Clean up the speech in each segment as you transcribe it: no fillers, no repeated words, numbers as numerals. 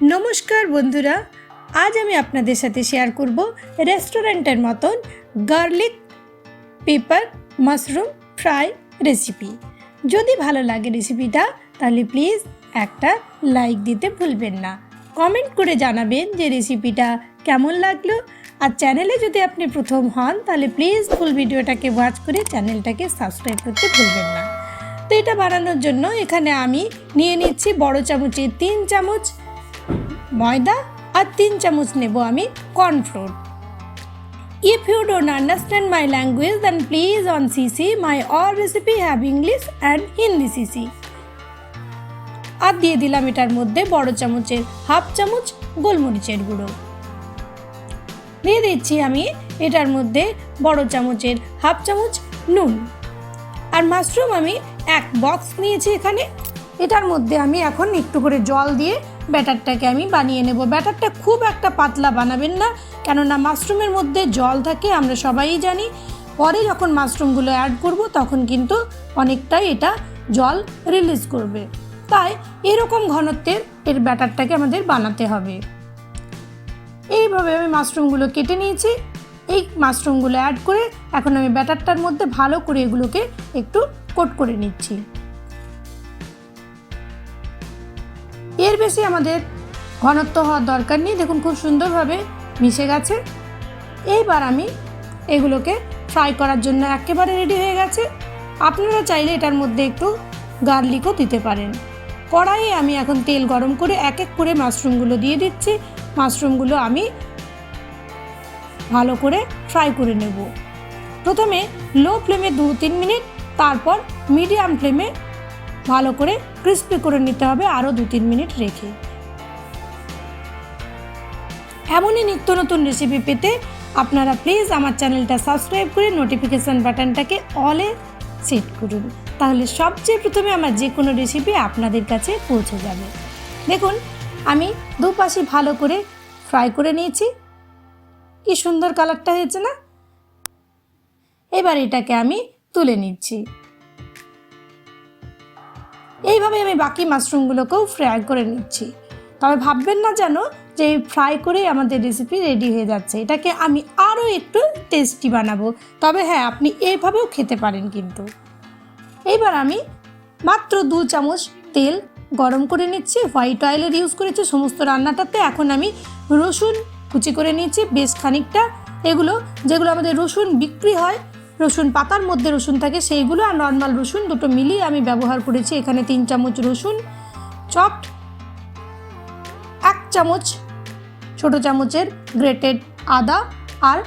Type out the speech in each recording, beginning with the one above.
নমস্কার বন্ধুরা, আজ আমি আপনাদের সাথে শেয়ার করব রেস্টুরেন্টের মতন garlic paper mushroom fry recipe. যদি ভালো লাগে রেসিপিটা তাহলে প্লিজ একটা লাইক দিতে ভুলবেন না। কমেন্ট করে জানাবেন যে রেসিপিটা কেমন লাগলো। আর চ্যানেলে যদি আপনি প্রথম হন তাহলে প্লিজ ফুল ভিডিওটাকে ওয়াচ করে চ্যানেলটাকে সাবস্ক্রাইব করতে ভুলবেন না। তো এটা বানানোর জন্য এখানে আমি নিয়ে নিচ্ছি বড় চামচে 3 চামচ ময়দা আর 3 চামচ নেব আমি cornflour. If you don't understand my language then please on CC my all recipe have English and Hindi CC। আর দিয়ে দিলাম এটার মধ্যে বড় চামচের হাফ চামচ গোলমরিচের গুঁড়ো। দিয়ে দিচ্ছি আমি এটার মধ্যে বড় চামচের হাফ চামচ নুন। আর মাশরুম আমি এক বক্স নিয়েছি এখানে। এটার মধ্যে আমি এখন একটু করে জল দিয়ে ব্যাটারটাকে আমি বানিয়ে নেব। ব্যাটারটা খুব একটা পাতলা বানাবেন না, কেননা মাশরুমের মধ্যে জল থাকে, আমরা সবাই জানি। পরে যখন মাশরুমগুলো অ্যাড করব তখন কিন্তু অনেকটাই এটা জল রিলিজ করবে, তাই এরকম ঘনত্বের এর ব্যাটারটাকে আমাদের বানাতে হবে। এইভাবে আমি মাশরুমগুলো কেটে নিয়েছি। এই মাশরুমগুলো অ্যাড করে এখন আমি ব্যাটারটার মধ্যে ভালো করে এগুলোকে একটু কোট করে নিচ্ছি। এর বেশি আমাদের ঘনত্ব হওয়ার দরকার নেই। দেখুন খুব সুন্দরভাবে মিশে গেছে। এইবার আমি এগুলোকে ফ্রাই করার জন্য একেবারে রেডি হয়ে গেছে। আপনারা চাইলে এটার মধ্যে একটু গার্লিকও দিতে পারেন। কড়াইয়ে আমি এখন তেল গরম করে এক এক করে মাশরুমগুলো দিয়ে দিচ্ছি। মাশরুমগুলো আমি ভালো করে ফ্রাই করে নেব। প্রথমে লো ফ্লেমে 2-3 মিনিট, তারপর মিডিয়াম ফ্লেমে ভালো করে ক্রিস্পি করে নিতে হবে আরও 2-3 মিনিট রেখে। এমনই নিত্য নতুন রেসিপি পেতে আপনারা প্লিজ আমার চ্যানেলটা সাবস্ক্রাইব করে নোটিফিকেশান বাটনটাকে অলে সেট করুন, তাহলে সবচেয়ে প্রথমে আমার যে কোনো রেসিপি আপনাদের কাছে পৌঁছে যাবে। দেখুন আমি দুপাশে ভালো করে ফ্রাই করে নিয়েছি। কি সুন্দর কালারটা হয়েছে না? এবার এটাকে আমি তুলে নিচ্ছি। এইভাবে আমি বাকি মাশরুমগুলোকেও ফ্রাই করে নিচ্ছি। তবে ভাববেন না যেন যে ফ্রাই করেই আমাদের রেসিপি রেডি হয়ে যাচ্ছে। এটাকে আমি আরও একটু টেস্টি বানাবো। তবে হ্যাঁ, আপনি এইভাবেও খেতে পারেন কিন্তু। এইবার আমি মাত্র 2 চামচ তেল গরম করে নিচ্ছি। হোয়াইট অয়েলের ইউজ করেছি সমস্ত রান্নাটাতে। এখন আমি রসুন কুচি করে নিচ্ছি বেশ খানিকটা। এগুলো যেগুলো আমাদের রসুন বিক্রি হয়, রসুন পাতার মধ্যে রসুন থাকে সেইগুলো, আর নর্মাল রসুন দুটো মিলিয়ে আমি ব্যবহার করেছি। এখানে 3 চামচ রসুন চপড, 1 চামচ ছোট চামচের গ্রেটেড আদা, আর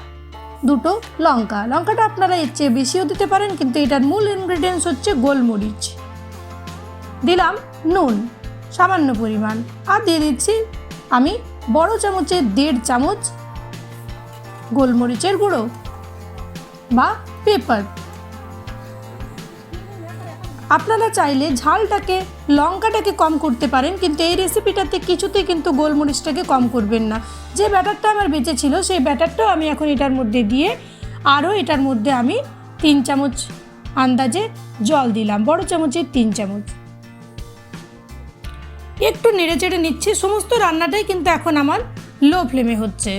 2টো লঙ্কা। লঙ্কাটা আপনারা এর চেয়ে বেশিও দিতে পারেন, কিন্তু এটার মূল ইনগ্রেডিয়েন্টস হচ্ছে গোলমরিচ। দিলাম নুন সামান্য পরিমাণ, আর দিয়ে দিচ্ছি আমি বড় চামচের 1.5 চামচ গোলমরিচের গুঁড়ো বা পেপার। আপনারা চাইলে ঝালটাকে লঙ্কাটাকে কম করতে পারেন, কিন্তু এই রেসিপিটাতে কিছুতেই কিন্তু গোলমরিচটাকে কম করবেন না। যে ব্যাটারটা আমার বেঁচে ছিল সেই ব্যাটারটাও আমি এখন এটার মধ্যে দিয়ে আরও এটার মধ্যে আমি 3 চামচ আন্দাজে জল দিলাম, বড় চামচের 3 চামচ। একটু নেড়ে চেড়ে নিচ্ছি। সমস্ত রান্নাটাই কিন্তু এখন আমার লো ফ্লেমে হচ্ছে।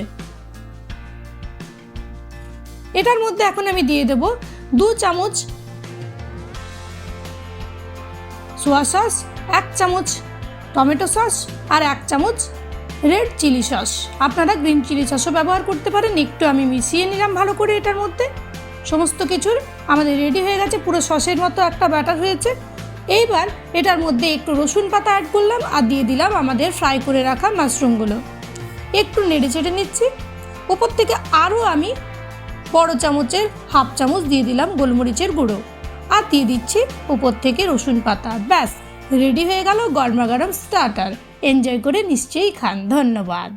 এটার মধ্যে এখন আমি দিয়ে দেব 2 চামচ সোয়া সস, 1 চামচ টমেটো সস, আর 1 চামচ রেড চিলি সস। আপনারা গ্রিন চিলি সসও ব্যবহার করতে পারেন। একটু আমি মিশিয়ে নিলাম ভালো করে। এটার মধ্যে সমস্ত কিছুর আমাদের রেডি হয়ে গেছে, পুরো সসের মতো একটা ব্যাটার হয়েছে। এইবার এটার মধ্যে একটু রসুন পাতা অ্যাড করলাম আর দিয়ে দিলাম আমাদের ফ্রাই করে রাখা মাশরুমগুলো। একটু নেড়ে চেড়ে নিচ্ছি। ওপর থেকে আরও আমি বড় চামচের হাফ চামচ দিয়ে দিলাম গোলমরিচের গুঁড়ো, আর দিয়ে দিচ্ছি উপর থেকে রসুন পাতা। ব্যাস রেডি হয়ে গেল গরমা গরম স্টার্টার। এনজয় করে নিশ্চয়ই খান। ধন্যবাদ।